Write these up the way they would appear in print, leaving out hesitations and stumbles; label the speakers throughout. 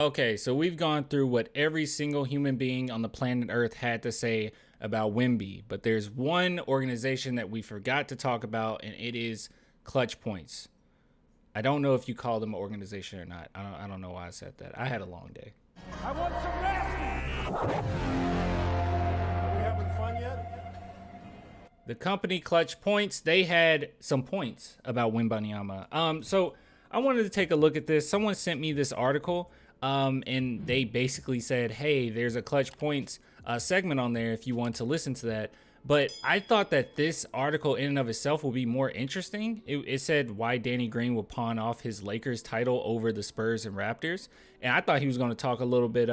Speaker 1: Okay, so we've gone through what every single human being on the planet Earth had to say about Wemby, but there's one organization that we forgot to talk about, and it is ClutchPoints. I don't know if you call them an organization or not. I don't know why I said that. I had a long day.
Speaker 2: I want some nasty. Are we having fun yet?
Speaker 1: The company ClutchPoints, they had some points about Wembanyama. So I wanted to take a look at this. Someone sent me this article. And they basically said, hey, there's a ClutchPoints segment on there if you want to listen to that. But I thought that this article in and of itself will be more interesting. It said why Danny Green will pawn off his Lakers title over the Spurs and Raptors. And I thought he was going to talk a little bit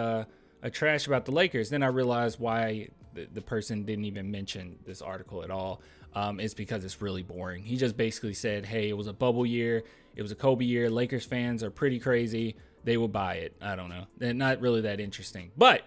Speaker 1: trash about the Lakers. Then I realized why the person didn't even mention this article at all. It's because it's really boring. He just basically said, hey, it was a bubble year. It was a Kobe year. Lakers fans are pretty crazy. They will buy it. I don't know. They're not really that interesting, but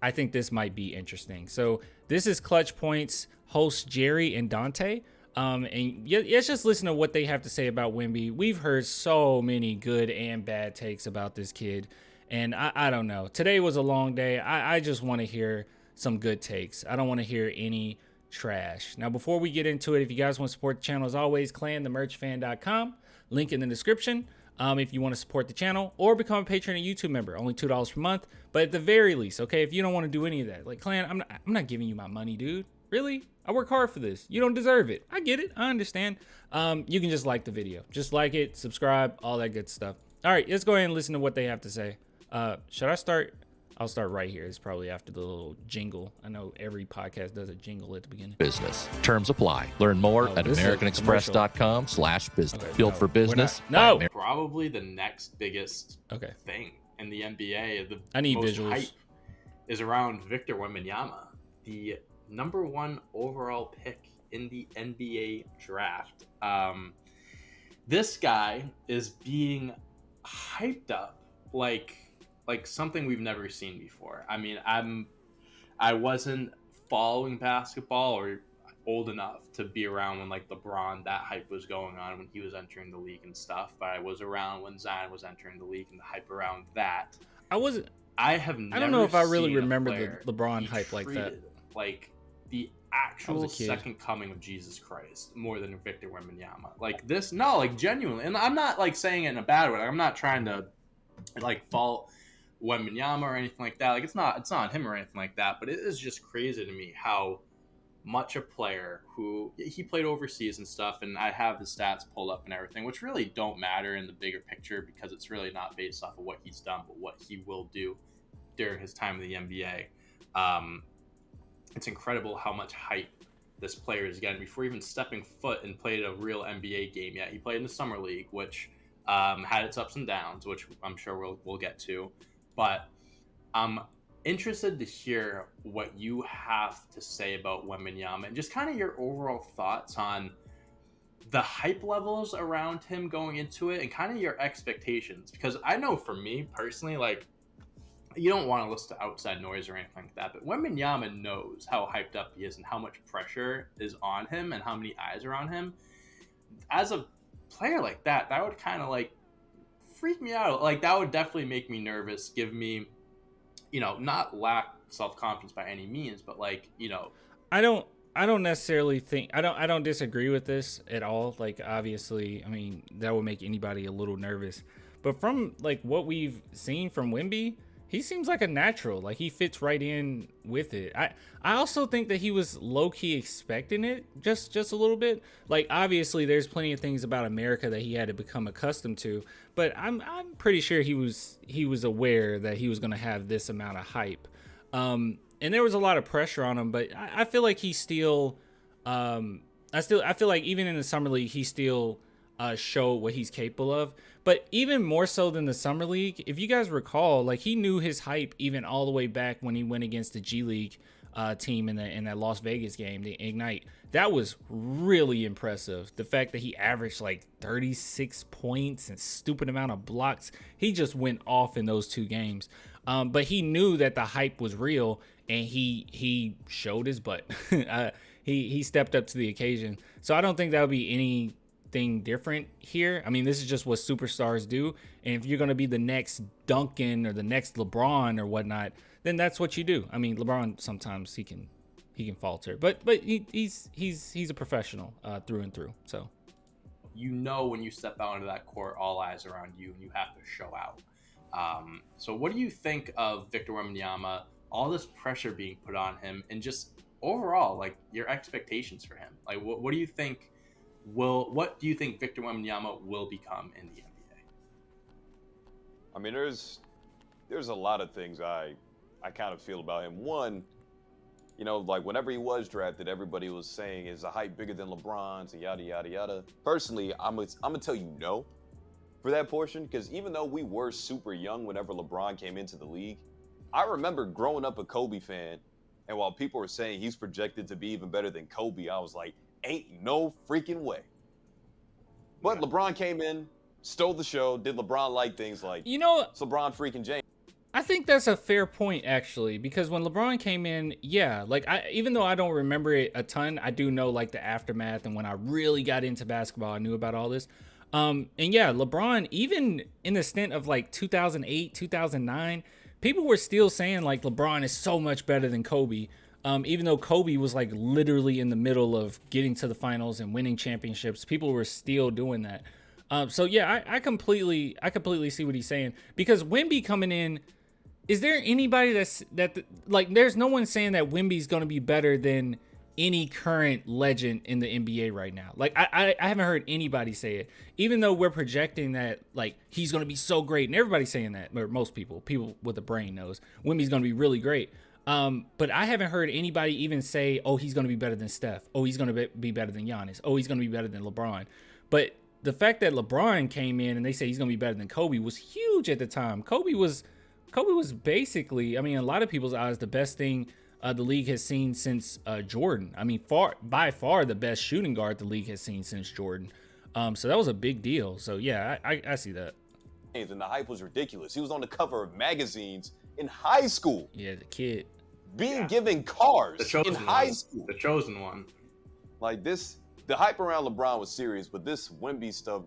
Speaker 1: I think this might be interesting. So this is ClutchPoints hosts Jerry and Dante. And let's just listen to what they have to say about Wemby. We've heard so many good and bad takes about this kid. And I don't know. Today was a long day. I just want to hear some good takes. I don't want to hear any trash. Now, before we get into it, if you guys want to support the channel, as always, clanthemerchfan.com. Link in the description. If you want to support the channel or become a patron and YouTube member, only $2 per month. But at the very least, okay, if you don't want to do any of that, like Clan, I'm not giving you my money, dude. Really? I work hard for this. You don't deserve it. I get it. I understand. You can just like the video. Just like it, subscribe, all that good stuff. All right, let's go ahead and listen to what they have to say. Should I start? I'll start right here. It's probably after the little jingle. I know every podcast does a jingle at the beginning.
Speaker 3: Business. Terms apply. Learn more at americanexpress.com/business.
Speaker 1: Okay,
Speaker 3: Built
Speaker 1: no,
Speaker 3: for business.
Speaker 1: no.
Speaker 4: Probably the next biggest thing in the NBA.
Speaker 1: I need
Speaker 4: most
Speaker 1: visuals.
Speaker 4: hype is around Victor Wembanyama, the #1 overall pick in the NBA draft. This guy is being hyped up like something we've never seen before. I mean, I wasn't following basketball or old enough to be around when like LeBron, that hype was going on when he was entering the league and stuff, but I was around when Zion was entering the league and the hype around that.
Speaker 1: I don't know if I really remember the LeBron hype like that.
Speaker 4: Like the actual second coming of Jesus Christ more than Victor Wembanyama. Like this, no, like genuinely. And I'm not like saying it in a bad way. I'm not trying to like fault Wembanyama or anything like that. Like it's not him or anything like that, but it is just crazy to me how much a player who he played overseas and stuff, and I have the stats pulled up and everything, which really don't matter in the bigger picture because it's really not based off of what he's done, but what he will do during his time in the NBA. It's incredible how much hype this player is getting before even stepping foot and played a real NBA game yet. He played in the summer league, which had its ups and downs, which I'm sure we'll get to. But I'm interested to hear what you have to say about Wembanyama and just kind of your overall thoughts on the hype levels around him going into it and kind of your expectations. Because I know for me personally, like, you don't want to listen to outside noise or anything like that, but Wembanyama knows how hyped up he is and how much pressure is on him and how many eyes are on him. As a player like that would kind of like freak me out. Like that would definitely make me nervous, give me, not lack self-confidence by any means, but like,
Speaker 1: I don't necessarily think I don't disagree with this at all. Like obviously, I mean, that would make anybody a little nervous. But from like what we've seen from Wemby, he seems like a natural. Like he fits right in with it. I also think that he was low-key expecting it just a little bit. Like obviously there's plenty of things about America that he had to become accustomed to, but I'm pretty sure he was aware that he was going to have this amount of hype. And there was a lot of pressure on him, but I feel like he still I feel like even in the summer league he still showed what he's capable of. But even more so than the summer league, if you guys recall, like he knew his hype even all the way back when he went against the G League team in that Las Vegas game, the Ignite. That was really impressive. The fact that he averaged like 36 points and stupid amount of blocks. He just went off in those two games. But he knew that the hype was real, and he showed his butt. He stepped up to the occasion. So I don't think that would be anything different here. I mean, this is just what superstars do. And if you're going to be the next Duncan or the next LeBron or whatnot, then that's what you do. I mean, LeBron sometimes he can falter, but he's a professional through and through. So
Speaker 4: when you step out into that court, all eyes are on you, and you have to show out. So what do you think of Victor Wembanyama? All this pressure being put on him, and just overall, like, your expectations for him. Like, what do you think Victor Wembanyama will become in the NBA?
Speaker 5: I mean, there's a lot of things I kind of feel about him. One, like whenever he was drafted, everybody was saying is a hype bigger than LeBron's and yada yada yada. Personally, I'm gonna tell you no for that portion, because even though we were super young whenever LeBron came into the league, I remember growing up a Kobe fan, and while people were saying he's projected to be even better than Kobe, I was like, ain't no freaking way. But LeBron came in, stole the show, did LeBron-like things like, it's LeBron freaking James.
Speaker 1: I think that's a fair point, actually, because when LeBron came in, even though I don't remember it a ton, I do know like the aftermath, and when I really got into basketball, I knew about all this. LeBron, even in the stint of like 2008, 2009, people were still saying like LeBron is so much better than Kobe. Even though Kobe was like literally in the middle of getting to the finals and winning championships, people were still doing that. I completely see what he's saying, because Wemby coming in, is there anybody there's no one saying that Wemby's going to be better than any current legend in the NBA right now. Like, I haven't heard anybody say it, even though we're projecting that like he's going to be so great, and everybody's saying that, or most people with a brain knows Wemby's going to be really great. But I haven't heard anybody even say, oh, he's going to be better than Steph. Oh, he's going to be better than Giannis. Oh, he's going to be better than LeBron. But the fact that LeBron came in and they say he's going to be better than Kobe was huge at the time. Kobe was basically, I mean, in a lot of people's eyes, the best thing the league has seen since Jordan. I mean, by far the best shooting guard the league has seen since Jordan. So that was a big deal. So yeah, I see that.
Speaker 5: And the hype was ridiculous. He was on the cover of magazines in high school.
Speaker 1: Yeah, the kid
Speaker 5: being given cars in high school.
Speaker 4: The chosen one.
Speaker 5: Like this, the hype around LeBron was serious, but this Wemby stuff,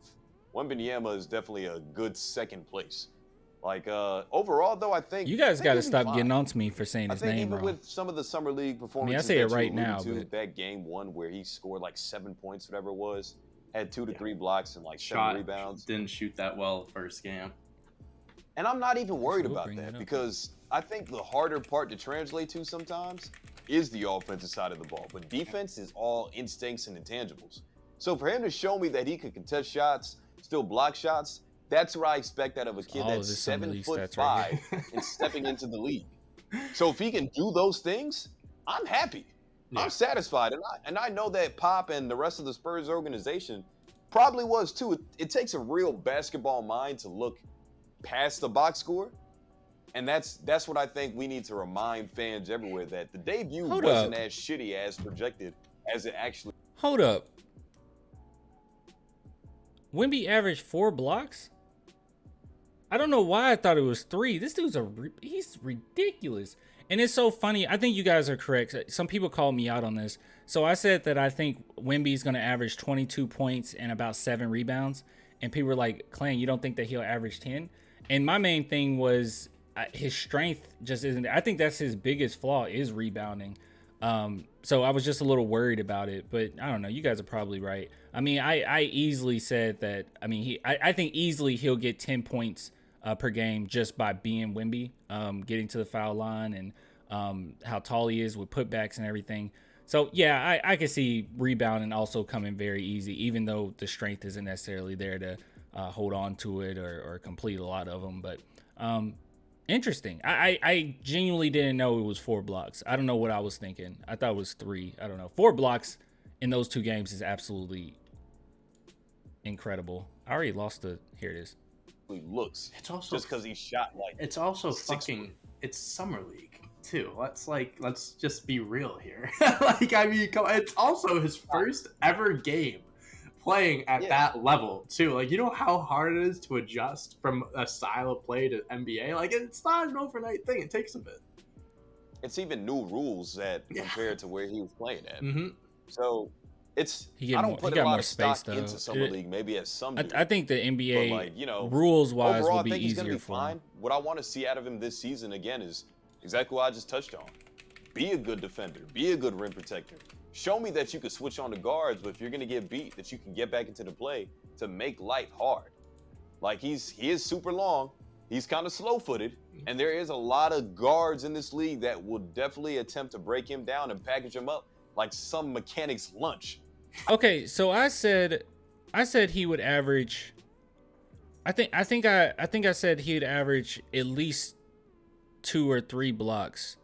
Speaker 5: Wembanyama is definitely a good second place. Like, overall, though, I think
Speaker 1: you guys got to stop getting on to me for saying his name wrong.
Speaker 5: I think even with some of the summer league performances,
Speaker 1: I say it right now, but
Speaker 5: that game one where he scored like 7 points, whatever it was, had 2 to 3 blocks and like 7 rebounds.
Speaker 4: Didn't shoot that well first game.
Speaker 5: And I'm not even worried about that, because I think the harder part to translate to sometimes is the offensive side of the ball. But defense is all instincts and intangibles. So for him to show me that he could contest shots, still block shots, that's what I expect out of a kid that's 7'5" right and stepping into the league. So if he can do those things, I'm happy. Yeah. I'm satisfied. And I know that Pop and the rest of the Spurs organization probably was too. It takes a real basketball mind to look past the box score. And that's what I think we need to remind fans everywhere, that the debut wasn't as shitty as projected as it actually.
Speaker 1: Hold up. Wemby averaged 4 blocks? I don't know why I thought it was 3. This dude's he's ridiculous. And it's so funny. I think you guys are correct. Some people called me out on this. So I said that I think Wemby's going to average 22 points and about 7 rebounds. And people were like, Clan, you don't think that he'll average 10? And my main thing was his strength just isn't. I think that's his biggest flaw, is rebounding. So I was just a little worried about it, but I don't know. You guys are probably right. I mean, I easily said that. I mean, I think easily he'll get 10 points per game just by being Wemby, getting to the foul line, and how tall he is with putbacks and everything. So yeah, I could see rebounding also coming very easy, even though the strength isn't necessarily there to hold on to it or complete a lot of them. But interesting. I genuinely didn't know it was 4 blocks. I don't know what I was thinking. I thought it was 3. I don't know. 4 blocks in those 2 games is absolutely incredible. I already lost the. Here it is.
Speaker 5: Looks.
Speaker 4: It's also
Speaker 5: just because he shot like.
Speaker 4: It's also fucking. It's summer league too. Let's just be real here. It's also his first ever game playing at that level too. Like, you know how hard it is to adjust from a style of play to NBA. Like, it's not an overnight thing. It takes a bit.
Speaker 5: It's even new rules that compared to where he was playing at.
Speaker 4: Mm-hmm.
Speaker 5: So I don't put a lot of stock into summer league. Maybe as some do.
Speaker 1: I think the NBA,
Speaker 5: but like, you know,
Speaker 1: rules-wise,
Speaker 5: overall,
Speaker 1: will be
Speaker 5: I think he's gonna
Speaker 1: easier
Speaker 5: be
Speaker 1: for
Speaker 5: fine.
Speaker 1: him.
Speaker 5: What I want to see out of him this season again is exactly what I just touched on. Be a good defender. Be a good rim protector. Show me that you can switch on the guards, but if you're gonna get beat, that you can get back into the play to make life hard. Like he is super long. He's kind of slow-footed, and there is a lot of guards in this league that will definitely attempt to break him down and package him up like some mechanic's lunch.
Speaker 1: Okay, so I said he would average. I think I said he'd average at least 2 or 3 blocks.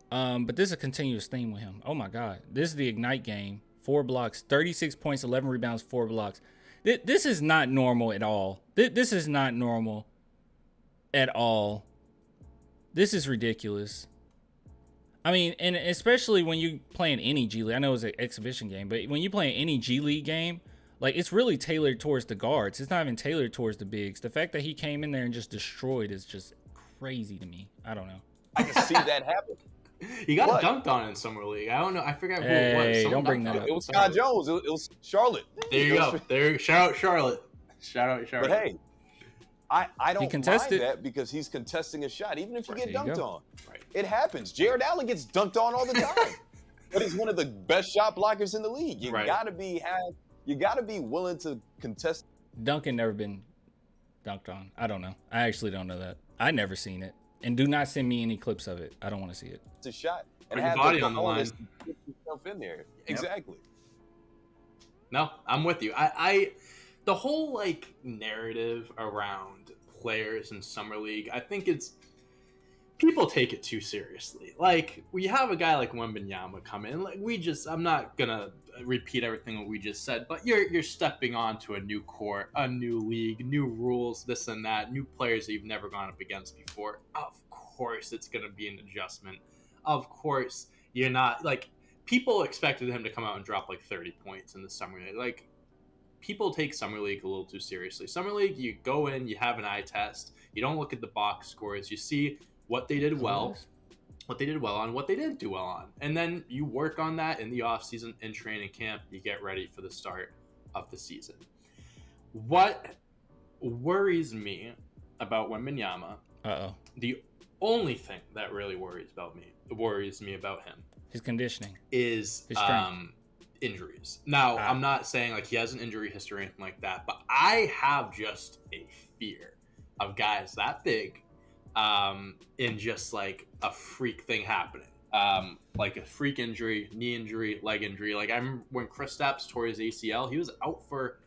Speaker 1: But this is a continuous theme with him. Oh my God, this is the Ignite game. 4 blocks, 36 points, 11 rebounds, 4 blocks. This is not normal at all. This is not normal at all. This is ridiculous. I mean, and especially when you playing any G League. I know it's an exhibition game, but when you play any G League game, like it's really tailored towards the guards. It's not even tailored towards the bigs. The fact that he came in there and just destroyed is just crazy to me. I don't know.
Speaker 5: I can see that happen.
Speaker 4: He got dunked on in summer league. I don't know. I forgot who it was.
Speaker 1: Don't bring that up.
Speaker 5: It was Sky Jones. It was Charlotte.
Speaker 4: There you go. There. Shout out Charlotte. Shout out Charlotte.
Speaker 5: But hey, I don't mind
Speaker 1: contested
Speaker 5: that because he's contesting a shot, even if you get
Speaker 1: There you
Speaker 5: dunked
Speaker 1: go.
Speaker 5: on. Right. It happens. Jared Allen gets dunked on all the time, but he's one of the best shot blockers in the league. You gotta be willing to contest.
Speaker 1: Duncan never been dunked on. I don't know. I actually don't know that. I never seen it. And do not send me any clips of it. I don't want to see it.
Speaker 5: It's a shot. And
Speaker 4: Put your body on the line.
Speaker 5: Put yourself in there. Yep. Exactly.
Speaker 4: No, I'm with you. I the whole like narrative around players in summer league, I think it's people take it too seriously. Like we have a guy like Wembanyama come in. Like I'm not gonna repeat everything that we just said, but you're stepping onto a new court, a new league, new rules, this and that, new players that you've never gone up against before. Of course, it's gonna be an adjustment. Of course, you're not like people expected him to come out and drop like 30 points in the summer league. Like people take summer league a little too seriously. Summer league, you go in, you have an eye test, you don't look at the box scores, you see what they did well, what they did well on, what they didn't do well on, and then you work on that in the off season, in training camp. You get ready for the start of the season. What worries me about Wembanyama? The only thing that really worries me about him,
Speaker 1: his conditioning,
Speaker 4: is his injuries. Now, I'm not saying like he has an injury history or anything like that, but I have just a fear of guys that big, in just like a freak thing happening, like a freak injury, knee injury, leg injury. Like I remember when Kristaps tore his ACL, he was out for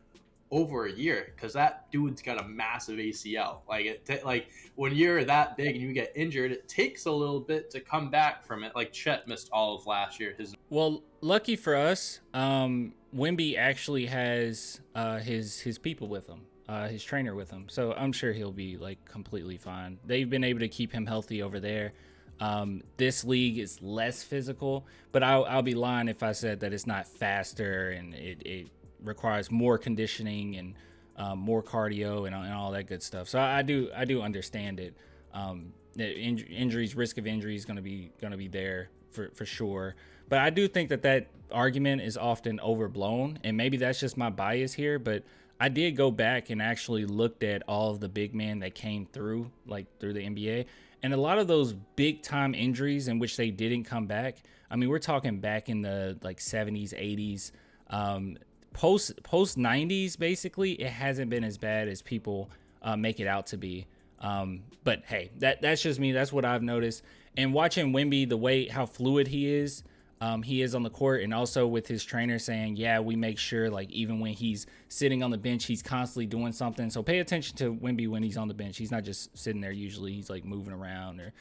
Speaker 4: over a year because that dude's got a massive ACL. Like when you're that big and you get injured, it takes a little bit to come back from it. Like Chet missed all of last year.
Speaker 1: Well, lucky for us, Wemby actually has his people with him, his trainer with him. So I'm sure he'll be like completely fine. They've been able to keep him healthy over there. This league is less physical, but I'll be lying if I said that it's not faster and it requires more conditioning and more cardio and all that good stuff. So I do understand it. Injuries, risk of injury is going to be there for sure. But I do think that argument is often overblown, and maybe that's just my bias here. But I did go back and actually looked at all of the big men that came through the NBA, and a lot of those big time injuries in which they didn't come back. I mean, we're talking back in the like 70s, 80s. Post 90s, basically, it hasn't been as bad as people make it out to be. But hey, that's just me. That's what I've noticed. And watching Wemby, how fluid he is on the court, and also with his trainer saying, yeah, we make sure like even when he's sitting on the bench, he's constantly doing something. So pay attention to Wemby when he's on the bench. He's not just sitting there. Usually he's like moving around or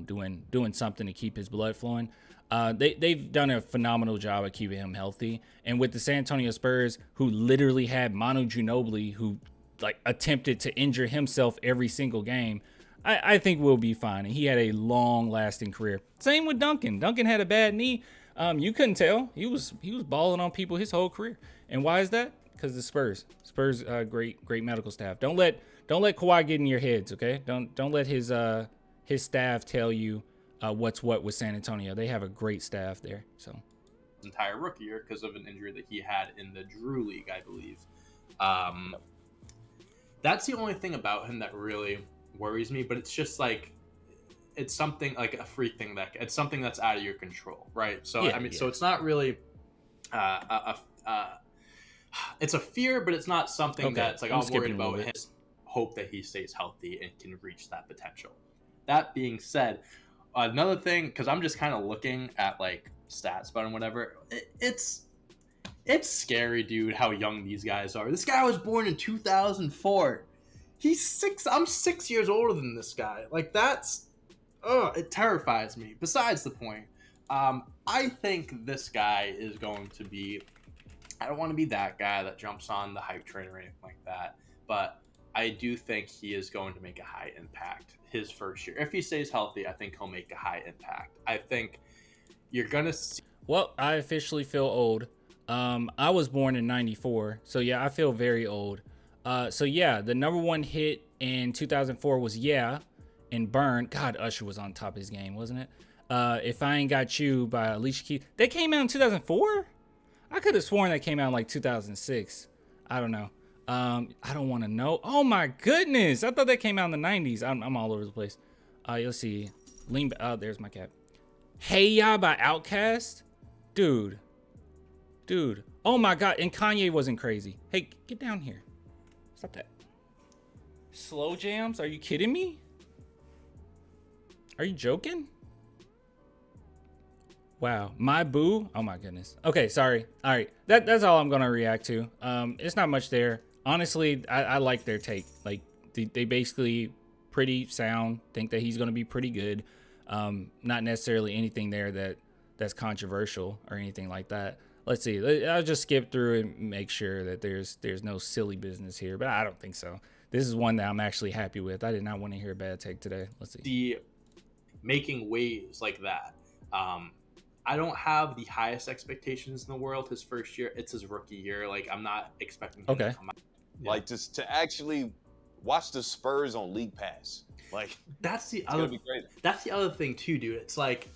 Speaker 1: doing something to keep his blood flowing. They've done a phenomenal job at keeping him healthy. And with the San Antonio Spurs, who literally had Manu Ginobili, who like attempted to injure himself every single game, I think we'll be fine. And he had a long-lasting career. Same with Duncan. Duncan had a bad knee. You couldn't tell. He was balling on people his whole career. And why is that? Because the Spurs, great medical staff. Don't let Kawhi get in your heads, okay? Don't let his staff tell you what's what with San Antonio. They have a great staff there. So
Speaker 4: entire rookie year because of an injury that he had in the Drew League, I believe. That's the only thing about him that really worries me, but it's just like, it's something like a freak thing that it's something that's out of your control, right? So so it's not really it's a fear, but it's not something that's like, I'm worried about him. Hope that he stays healthy and can reach that potential. That being said, another thing, because I'm just kind of looking at like stats about him, whatever, it's scary, dude, how young these guys are. This guy was born in 2004. I'm 6 years older than this guy. Like, that's it terrifies me. Besides the point, I think this guy is going to be, I don't want to be that guy that jumps on the hype train or anything like that, but I do think he is going to make a high impact his first year. If he stays healthy, I think he'll make a high impact. I think you're going to see.
Speaker 1: Well, I officially feel old. I was born in 94, so yeah, I feel very old. So yeah, the number one hit in 2004 was and Burn. God, Usher was on top of his game, wasn't it? If I Ain't Got You by Alicia Keys. They came out in 2004? I could have sworn that came out in like 2006. I don't know. I don't want to know. Oh my goodness. I thought that came out in the 90s. I'm all over the place. Let's see. Lean back. Oh, there's my cap. Hey Ya by Outkast. Dude. Oh my God. And Kanye wasn't crazy. Hey, get down here. Stop that. Slow jams? Are you kidding me? Are you joking? Wow. My Boo? Oh my goodness. Okay, sorry. All right. That's all I'm going to react to. It's not much there. Honestly, I like their take. Like, they basically pretty sound, think that he's going to be pretty good. Not necessarily anything there that's controversial or anything like that. Let's see. I'll just skip through and make sure that there's no silly business here, but I don't think so. This is one that I'm actually happy with. I did not want to hear a bad take today. Let's see.
Speaker 4: The making waves like that. I don't have the highest expectations in the world. His first year, it's his rookie year. Like, I'm not expecting him to come out. Yeah.
Speaker 5: Like, just to actually watch the Spurs on League Pass. Like,
Speaker 4: that's the other thing too, dude. It's like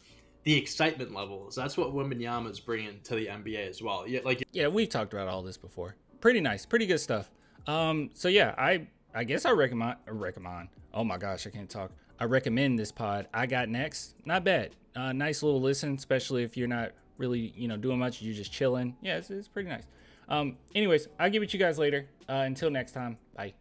Speaker 4: the excitement levels. That's what Wembanyama is bringing to the NBA as well. Yeah,
Speaker 1: we've talked about all this before. Pretty nice, pretty good stuff. So yeah, I guess I recommend. Oh my gosh, I can't talk. I recommend this pod. I Got Next. Not bad. Nice little listen, especially if you're not really, doing much. You're just chilling. Yeah, it's pretty nice. Anyways, I'll give it to you guys later. Until next time. Bye.